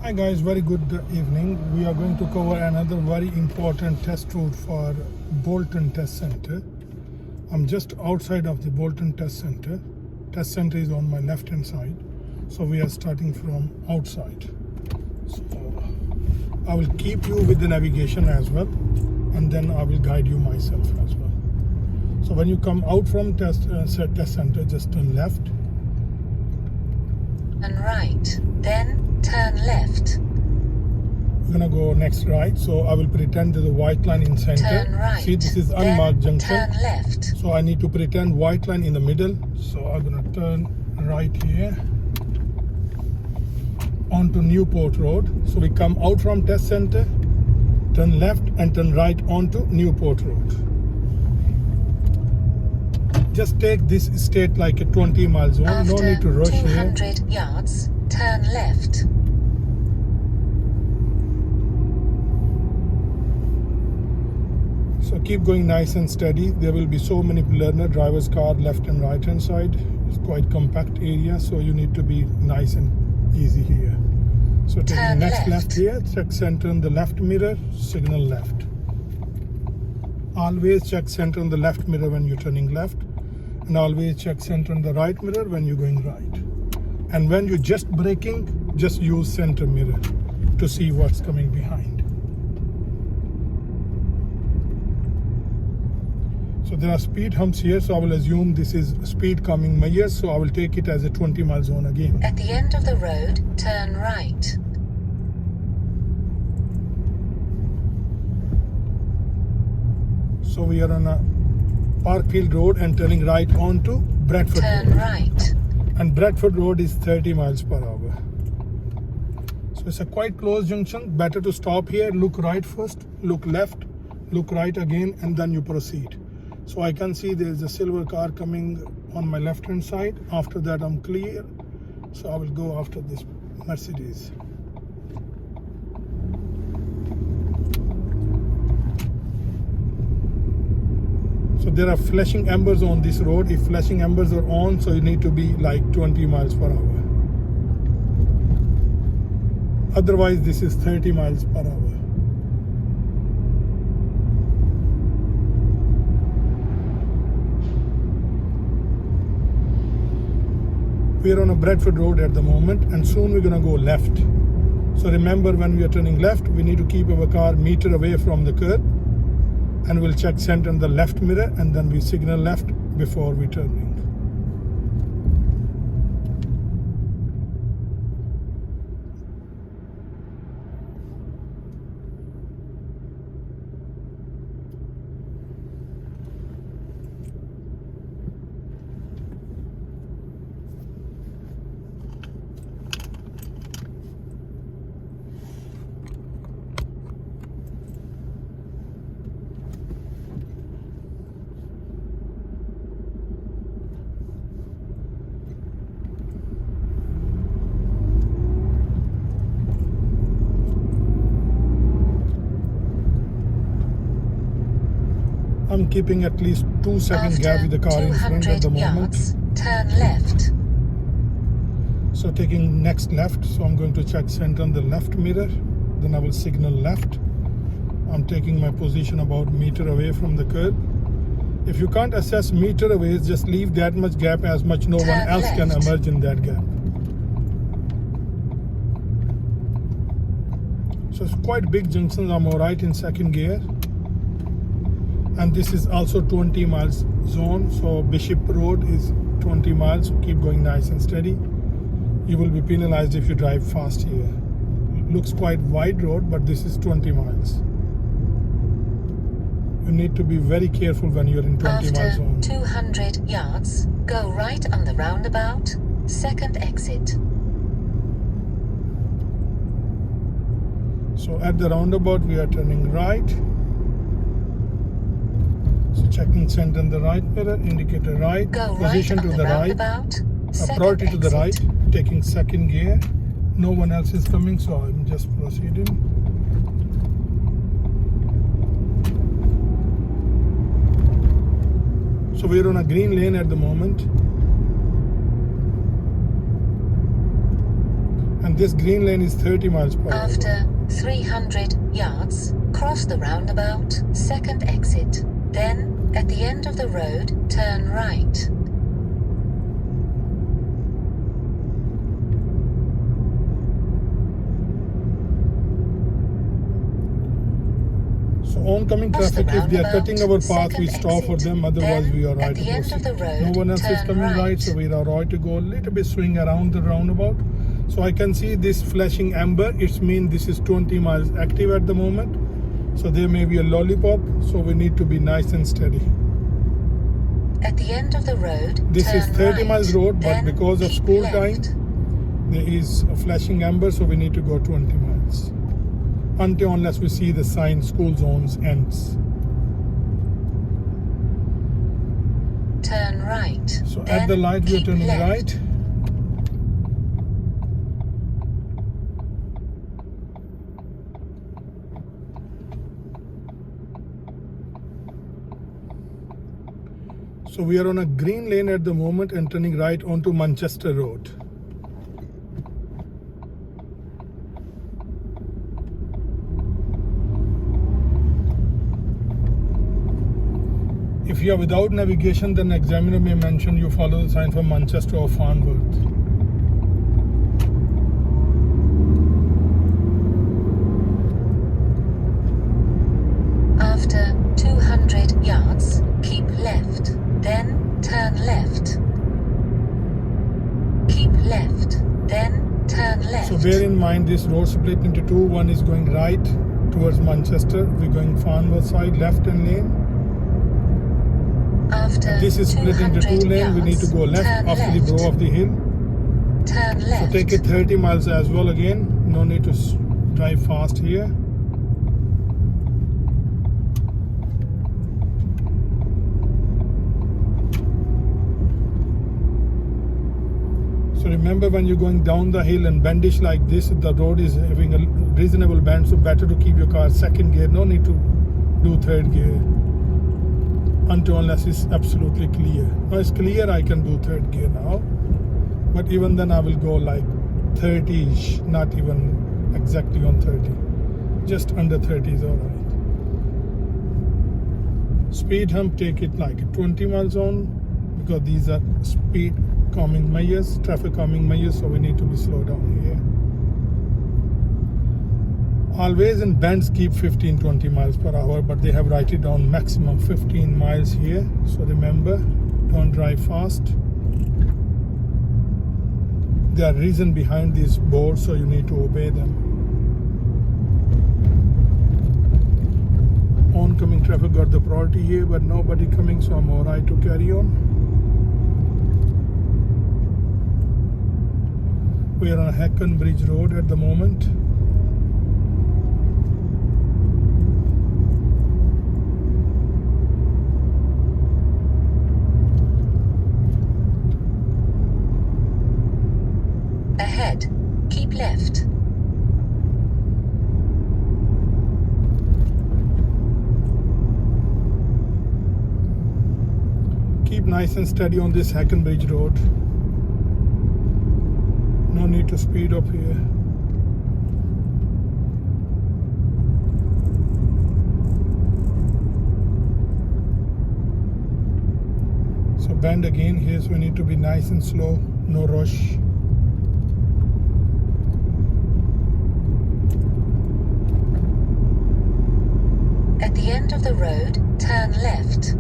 Hi guys, very good evening. We are going to cover another very important test route for Bolton Test Center. I'm just outside of the Bolton Test Center. Test Center is on my left hand side. So we are starting from outside. So I will keep you with the navigation as well, and then I will guide you myself as well. So when you come out from Test Center, just turn left. And right, then turn left. We're gonna go next right, so I will pretend there's a white line in center. Turn right. See, this is unmarked then junction. Turn left. So I need to pretend white line in the middle. So I'm gonna turn right here onto Newport Road. So we come out from Test Center, turn left and turn right onto Newport Road. Just take this straight like a 20 mile zone. After No need to rush 200 here. yards, turn left. So keep going nice and steady. There will be so many learner drivers car left and right hand side. It's quite compact area, so you need to be nice and easy here. So taking Turn next left. left here, check center on the left mirror, signal left. Always check center on the left mirror when you're turning left, and always check center on the right mirror when you're going right. And when you're just braking, just use center mirror to see what's coming behind. So there are speed humps here, so I will assume this is speed coming measures, so I will take it as a 20 mile zone again. At the end of the road, turn right. So we are on a Parkfield Road and turning right onto Bradford Turn Road. right. And Bradford Road is 30 miles per hour. So it's a quite close junction. Better to stop here, look right first, look left, look right again, and then you proceed. So I can see there's a silver car coming on my left hand side. After that I'm clear. So I will go after this Mercedes. So there are flashing embers on this road. If flashing embers are on, so you need to be like 20 miles per hour. Otherwise, this is 30 miles per hour. We are on a Bradford Road at the moment, and soon we're gonna go left. So remember, when we are turning left, we need to keep our car meter away from the curb, and we'll check center on the left mirror, and then we signal left before we turning. I'm keeping at least 2 second After gap with the car in front at 200 the moment. yards, turn left. So taking next left, so I'm going to check center on the left mirror, then I will signal left. I'm taking my position about meter away from the curb. If you can't assess meter away, just leave that much gap, as much no one Turn else can left. emerge in that gap. So it's quite big junctions. I'm alright in second gear. And this is also 20 miles zone, so Bishop Road is 20 miles, so keep going nice and steady. You will be penalized if you drive fast here. It looks quite wide road, but this is 20 miles. You need to be very careful when you're in 20 mile After zone. 200 yards, go right on the roundabout, second exit. So at the roundabout, we are turning right. So checking center on the right mirror, indicator right, Go position right to on the the right, roundabout, second priority to the right, exit. taking second gear. No one else is coming, so I'm just proceeding. So we're on a green lane at the moment. And this green lane is 30 miles per hour. After 300 yards, cross the roundabout, second exit. Then, at the end of the road, turn right. So oncoming Cross the traffic, if they are roundabout, cutting our path, we second stop for exit. them, otherwise Then, we are at right the to end of proceed. the road, No one else is turn coming right, right. so we are right to go a little bit swing around the roundabout. So I can see this flashing amber, it means this is 20 miles active at the moment. So there may be a lollipop, so we need to be nice and steady. At the end of the road, This turn is 30 right. miles road, but Then because of keep school left. time, there is a flashing amber, so we need to go 20 miles. Unless we see the sign school zones ends. Turn right. So Then at the light we are keep turning left. right. So we are on a green lane at the moment and turning right onto Manchester Road. If you are without navigation, then examiner may mention you follow the sign for Manchester or Farnworth. After 200 yards, keep left. Then turn left. Keep left. Then turn left. So bear in mind this road split into two. One is going right towards Manchester. We're going Farnworth side, left and lane. After This is split into 200 two lanes. We need to go yards, left turn after the left. brow of the hill. Turn So left. take it 30 miles as well again. No need to drive fast here. So remember, when you're going down the hill and bendish like this, the road is having a reasonable bend, so better to keep your car second gear. No need to do third gear unless it's absolutely clear. Now it's clear, I can do third gear now, but even then I will go like 30ish, not even exactly on 30. Just under 30 is alright. Speed hump, take it like a 20 miles on, because these are speed calming measures, traffic calming measures, so we need to be slow down here. Always in bends keep 15-20 miles per hour, but they have write it down maximum 15 miles here. So remember, don't drive fast. There are reason behind these boards, so you need to obey them. Oncoming traffic got the priority here, but nobody coming, so I'm alright to carry on. We are on Hackenbridge Road at the moment. Ahead, keep left. Keep nice and steady on this Hackenbridge Road. No need to speed up here. So bend again here, so we need to be nice and slow, no rush. At the end of the road, turn left.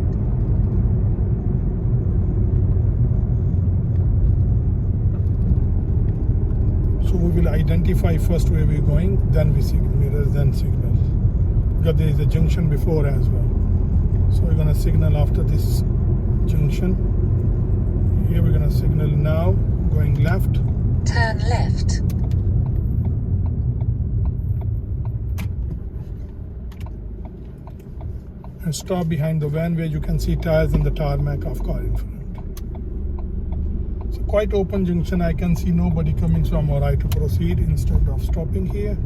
So we will identify first where we're going, then we signal, mirrors, then signal. Because there is a junction before as well. So we're gonna signal after this junction. Here we're gonna signal now, going left. Turn left. And stop behind the van where you can see tires and the tarmac of car in front. It's a quite open junction. I can see nobody coming, so I'm alright to proceed instead of stopping here.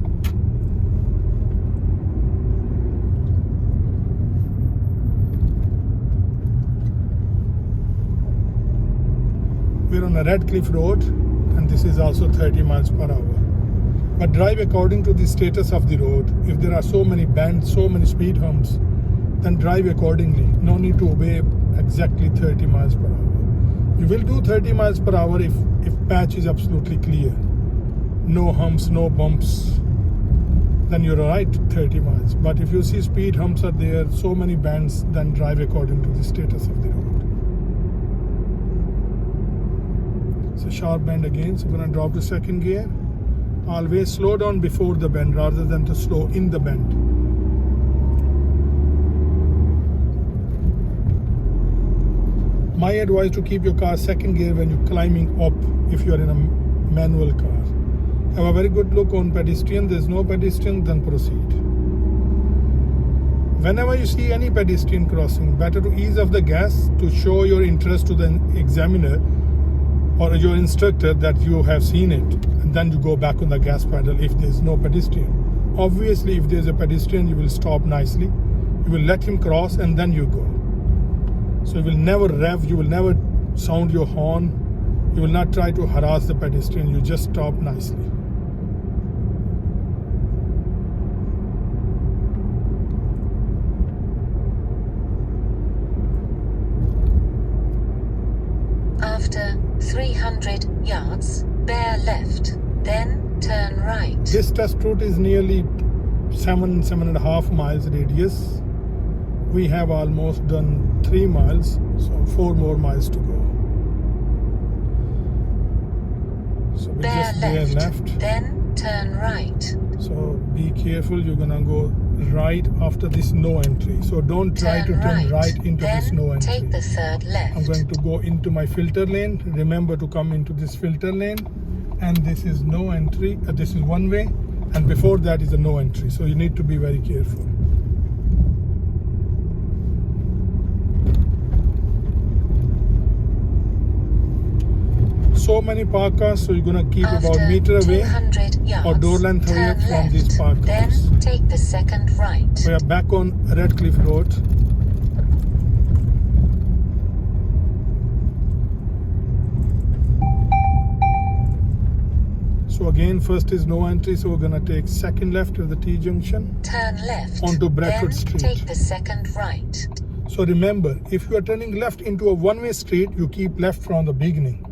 We're on a Redcliffe Road, and this is also 30 miles per hour. But drive according to the status of the road. If there are so many bends, so many speed humps, then drive accordingly. No need to obey exactly 30 miles per hour. You will do 30 miles per hour if patch is absolutely clear. No humps, no bumps. Then you're right, 30 miles. But if you see speed humps are there, so many bends, then drive according to the status of the road. It's a sharp bend again, so we're gonna drop to second gear. Always slow down before the bend rather than to slow in the bend. My advice to keep your car second gear when you're climbing up if you're in a manual car. Have a very good look on pedestrian. There's no pedestrian, then proceed. Whenever you see any pedestrian crossing, better to ease off the gas to show your interest to the examiner or your instructor that you have seen it, and then you go back on the gas pedal if there's no pedestrian. Obviously, if there's a pedestrian, you will stop nicely. You will let him cross and then you go. So you will never rev, you will never sound your horn, you will not try to harass the pedestrian, you just stop nicely. After 300 yards, bear left, then turn right. This test route is nearly 7.5 miles radius. We have almost done 3 miles, so 4 more miles to go. So we bear just bear left, then turn right. So be careful, you're gonna go right after this no entry. So don't try to turn right into then this no entry. Take the third left. I'm going to go into my filter lane. Remember to come into this filter lane. And this is no entry, this is one way. And before that is a no entry. So you need to be very careful. So many park cars, so you're gonna keep After about meter away 200 yards, or door length away turn from left, these park cars. Then take the second right. We are back on Redcliffe Road. So again, first is no entry, so we're gonna take second left at the T junction. Turn left. Onto Bradford then Street. Take the second right. So remember, if you are turning left into a one-way street, you keep left from the beginning.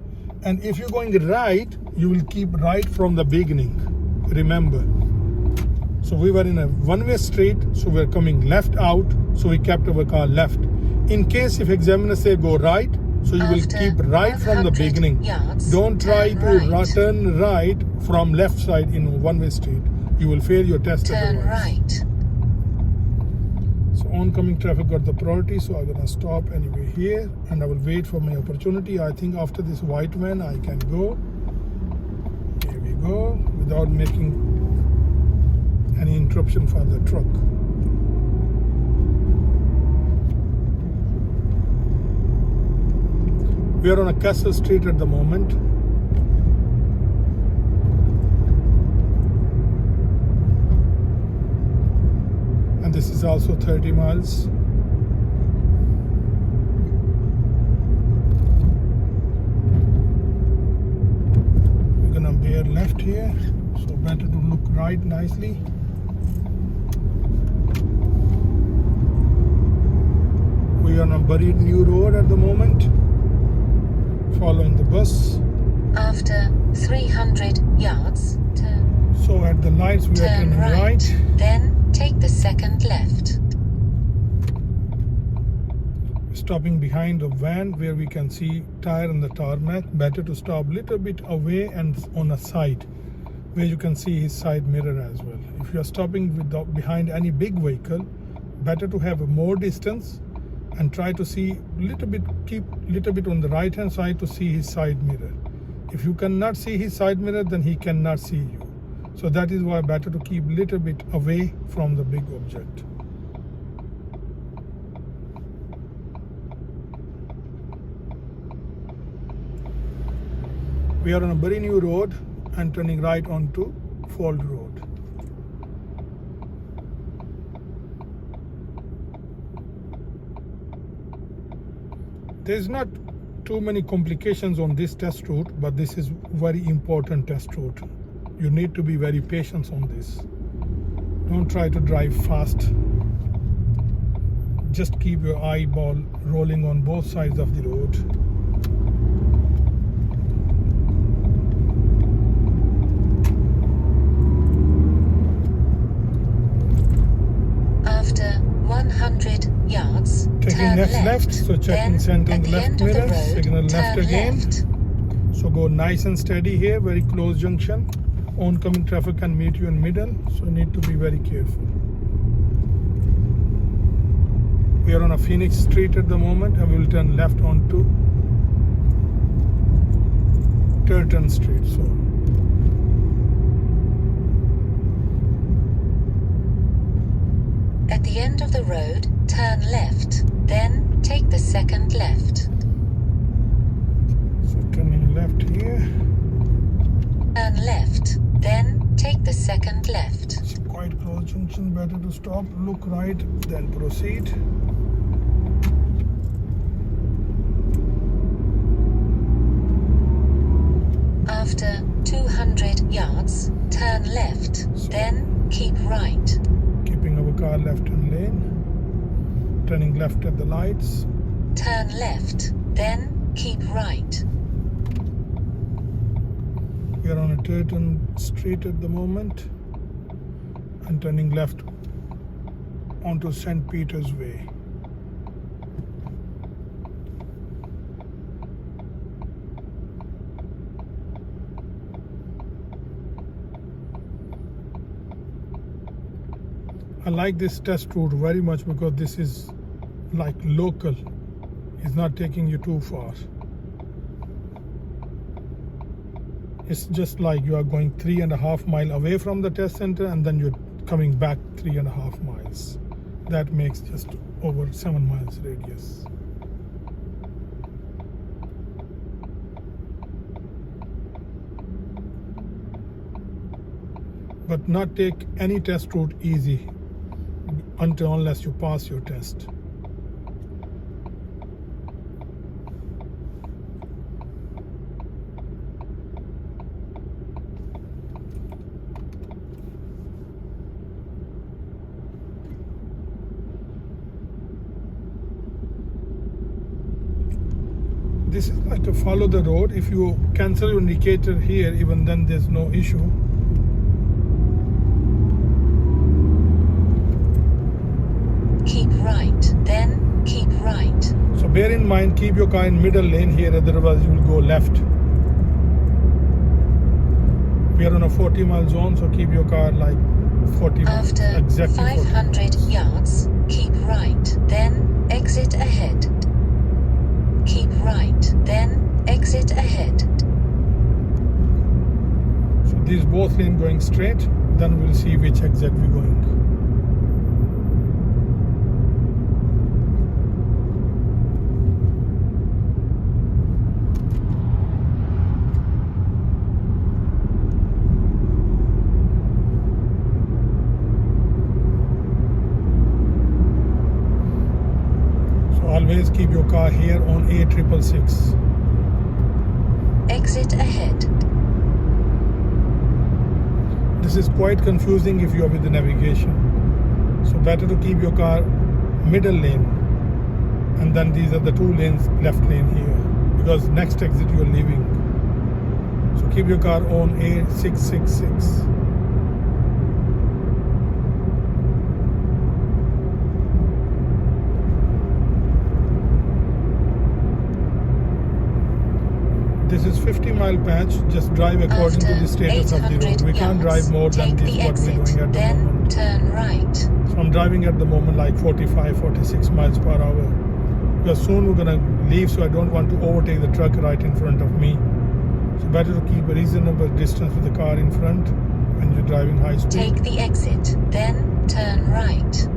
And if you're going right, you will keep right from the beginning. Remember. So we were in a one-way street, so we're coming left out, so we kept our car left. In case if examiner say go right, so you will keep right from the beginning. Don't try to turn right from left side in a one-way street. You will fail your test Turn otherwise. right. So oncoming traffic got the priority, so I'm gonna stop anyway here and I will wait for my opportunity. I think after this white van I can go. Here we go, without making any interruption for the truck. We are on a Castle Street at the moment. And this is also 30 miles. We're gonna bear left here, so better to look right nicely. We are on a buried new road at the moment, following the bus. After 300 yards, turn. So at the lights we are Turn turning right. Then take the second left. Stopping behind a van where we can see tire on the tarmac. Better to stop little bit away and on a side where you can see his side mirror as well. If you are stopping behind any big vehicle, better to have a more distance and try to see keep little bit on the right hand side to see his side mirror. If you cannot see his side mirror, then he cannot see you. So that is why better to keep little bit away from the big object. We are on a very new road and turning right onto Fold Road. There's not too many complications on this test route, but this is very important test route. You need to be very patient on this. Don't try to drive fast. Just keep your eyeball rolling on both sides of the road. After 100 yards, Taking turn left, so checking then center at the left end of the mirror, road, signal left turn again. left. So go nice and steady here, very close junction. Oncoming traffic can meet you in middle, so you need to be very careful. We are on a Phoenix Street at the moment, and we will turn left onto Turton Street. So At the end of the road, turn left, then take the second left. turning left here. Turn left, then take the second left. It's quite close junction, better to stop, look right, then proceed. After 200 yards, turn left, then keep right. Keeping our car left in lane. Turning left at the lights. Turn left, then keep right. We are on a Turton Street at the moment. And turning left onto St. Peter's Way. I like this test route very much because this is like local. It's not taking you too far. It's just like you are going 3.5 miles away from the test center and then you're coming back 3.5 miles. That makes just over 7 miles radius. But not take any test route easy unless you pass your test. This is like to follow the road. If you cancel your indicator here, even then there's no issue. Keep right, then keep right. So bear in mind, keep your car in middle lane here, otherwise you will go left. We are on a 40-mile zone, so keep your car like 40 miles. After Exactly 500 yards, keep right, then exit ahead. Keep right, then exit ahead. So these both lanes going straight, then we'll see which exit we're going. Always keep your car here on A666. Exit ahead. This is quite confusing if you are with the navigation. So better to keep your car middle lane. And then these are the two lanes, left lane here. Because next exit you are leaving. So keep your car on A666. This is 50-mile patch. Just drive according to the status of the road. We can't drive more than this what we're doing at the then moment. turn right. So I'm driving at the moment like 45, 46 miles per hour. Because soon we're gonna leave, so I don't want to overtake the truck right in front of me. So better to keep a reasonable distance with the car in front when you're driving high speed. Take the exit, then turn right.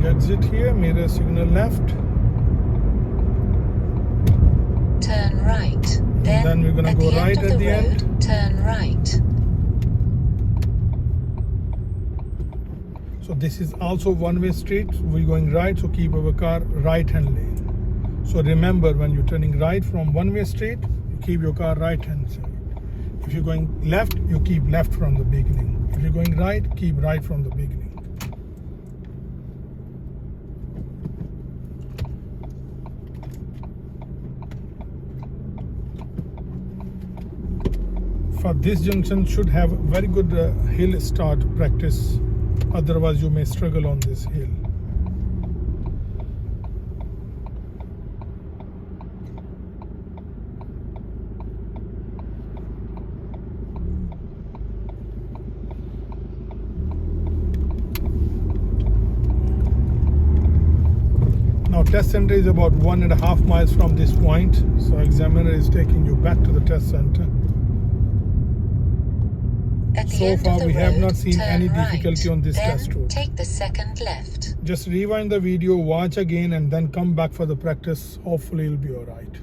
Exit here, mirror signal left. Turn right. then we're gonna at go the right end of at the the road, end. turn right. So this is also one-way street. We're going right, so keep our car right-hand lane. So remember, when you're turning right from one-way street, you keep your car right-hand side. If you're going left, you keep left from the beginning. If you're going right, keep right from the beginning. For this junction should have very good hill start practice, otherwise you may struggle on this hill. Now test center is about 1.5 miles from this point, so examiner is taking you back to the test center. At the So end far of the we have road, not seen turn any right. difficulty on this Then test route. take the second left. Just rewind the video, watch again, and then come back for the practice. Hopefully it'll be alright.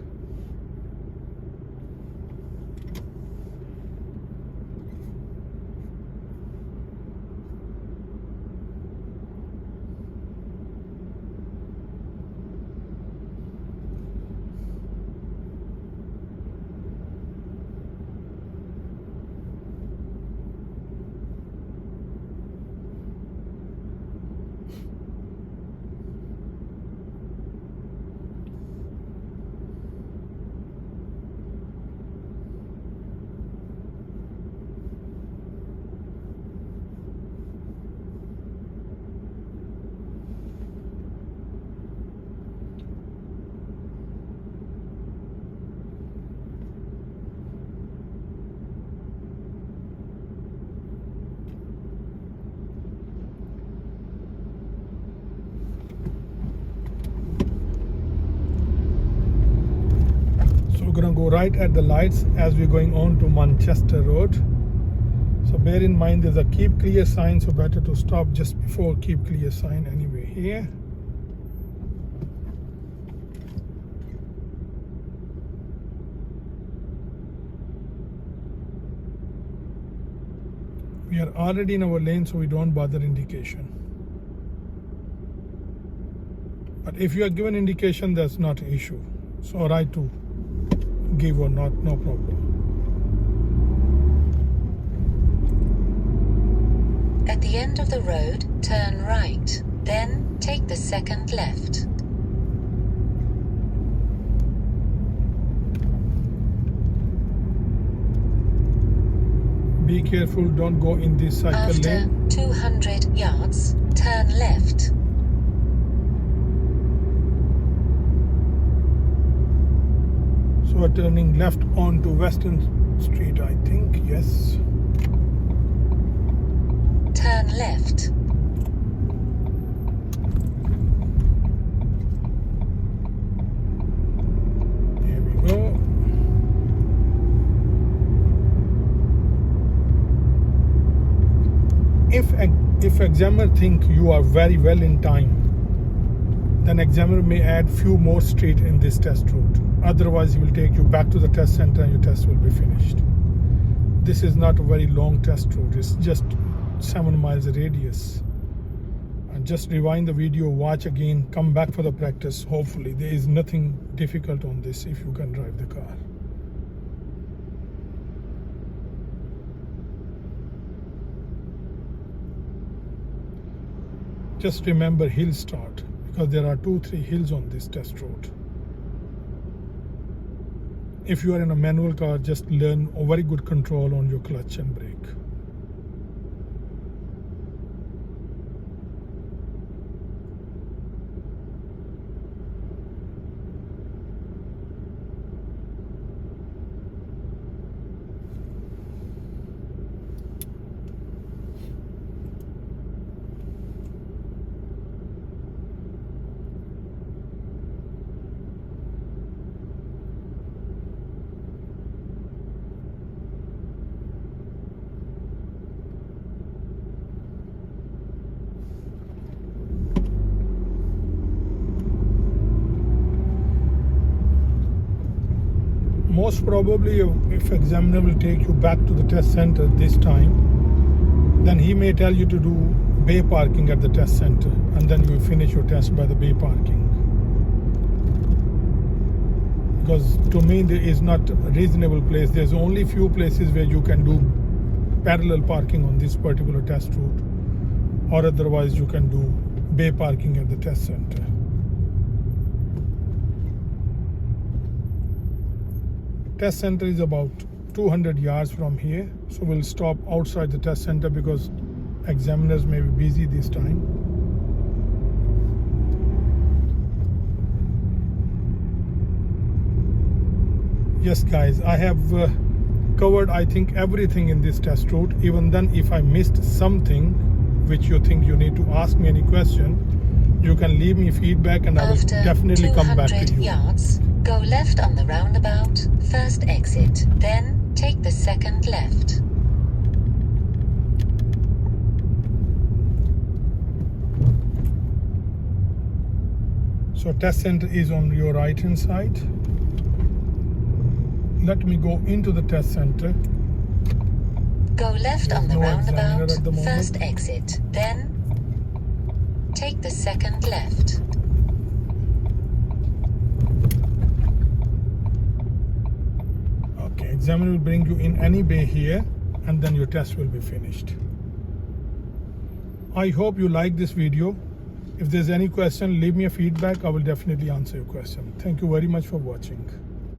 We're gonna go right at the lights as we're going on to Manchester Road. So bear in mind there's a keep clear sign, so better to stop just before keep clear sign anyway here. We are already in our lane, so we don't bother indication. But if you are given indication, that's not an issue. So right to give or not, no problem. At the end of the road, turn right. Then take the second left. Be careful, don't go in this cycle After lane. 200 yards, turn left. So we're turning left onto Western Street, I think, yes. Turn left. Here we go. If examiner think you are very well in time, then examiner may add few more street in this test route. Otherwise, he will take you back to the test center and your test will be finished. This is not a very long test route. It's just 7 miles radius. And just rewind the video, watch again, come back for the practice. Hopefully, there is nothing difficult on this if you can drive the car. Just remember hill start, because there are 2-3 hills on this test road. If you are in a manual car, just learn a very good control on your clutch and brake. most probably if examiner will take you back to the test center this time, then he may tell you to do bay parking at the test center, and then you finish your test by the bay parking. Because to me there is not a reasonable place. There's only few places where you can do parallel parking on this particular test route, or otherwise you can do bay parking at the test center. Test center is about 200 yards from here, so we'll stop outside the test center because examiners may be busy this time. Yes guys, I have covered I think everything in this test route. Even then, if I missed something which you think you need to ask me any question, you can leave me feedback and I will definitely come back to you. Yards, go left on the roundabout, first exit, then take the second left. So test center is on your right hand side. Let me go into the test center. Go left on the no examiner roundabout, at the moment. first exit, then take the second left. Okay, examiner will bring you in any bay here, and then your test will be finished. I hope you like this video. If there's any question, leave me a feedback. I will definitely answer your question. Thank you very much for watching.